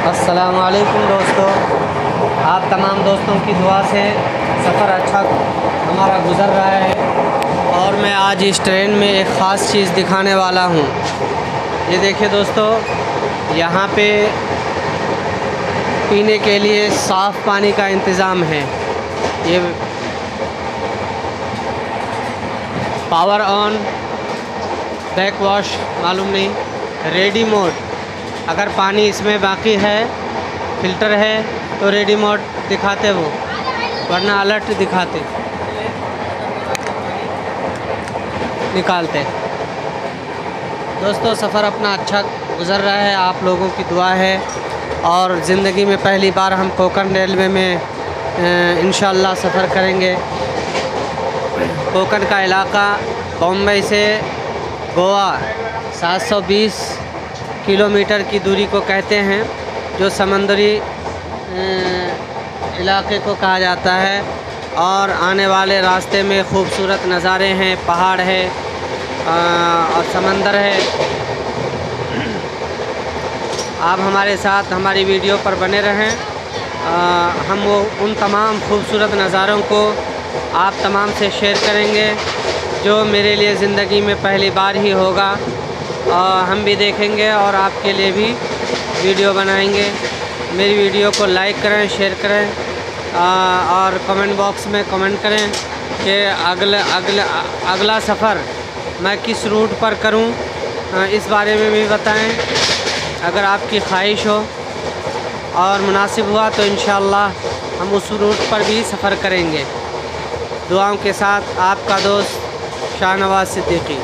अस्सलामुअलैकुम दोस्तों, आप तमाम दोस्तों की दुआ से सफ़र अच्छा हमारा गुज़र रहा है और मैं आज इस ट्रेन में एक ख़ास चीज़ दिखाने वाला हूँ। ये देखिए दोस्तों, यहाँ पे पीने के लिए साफ़ पानी का इंतज़ाम है। ये पावर ऑन, बैक वॉश मालूम नहीं, रेडी मोड। अगर पानी इसमें बाकी है, फ़िल्टर है तो रेडी मोड दिखाते वो, वरना अलर्ट दिखाते निकालते। दोस्तों, सफ़र अपना अच्छा गुज़र रहा है, आप लोगों की दुआ है। और ज़िंदगी में पहली बार हम कोंकण रेलवे में इंशाअल्लाह सफ़र करेंगे। कोंकण का इलाका बॉम्बे से गोवा 720 किलोमीटर की दूरी को कहते हैं, जो समंदरी इलाके को कहा जाता है। और आने वाले रास्ते में खूबसूरत नज़ारे हैं, पहाड़ है और समंदर है। आप हमारे साथ हमारी वीडियो पर बने रहें। हम वो उन तमाम खूबसूरत नज़ारों को आप तमाम से शेयर करेंगे जो मेरे लिए ज़िंदगी में पहली बार ही होगा। हम भी देखेंगे और आपके लिए भी वीडियो बनाएंगे। मेरी वीडियो को लाइक करें, शेयर करें और कमेंट बॉक्स में कमेंट करें कि अगला सफ़र मैं किस रूट पर करूं, इस बारे में भी बताएं। अगर आपकी ख्वाहिश हो और मुनासिब हुआ तो इंशाअल्लाह हम उस रूट पर भी सफ़र करेंगे। दुआओं के साथ आपका दोस्त शाहनवाज़ सिद्दीकी।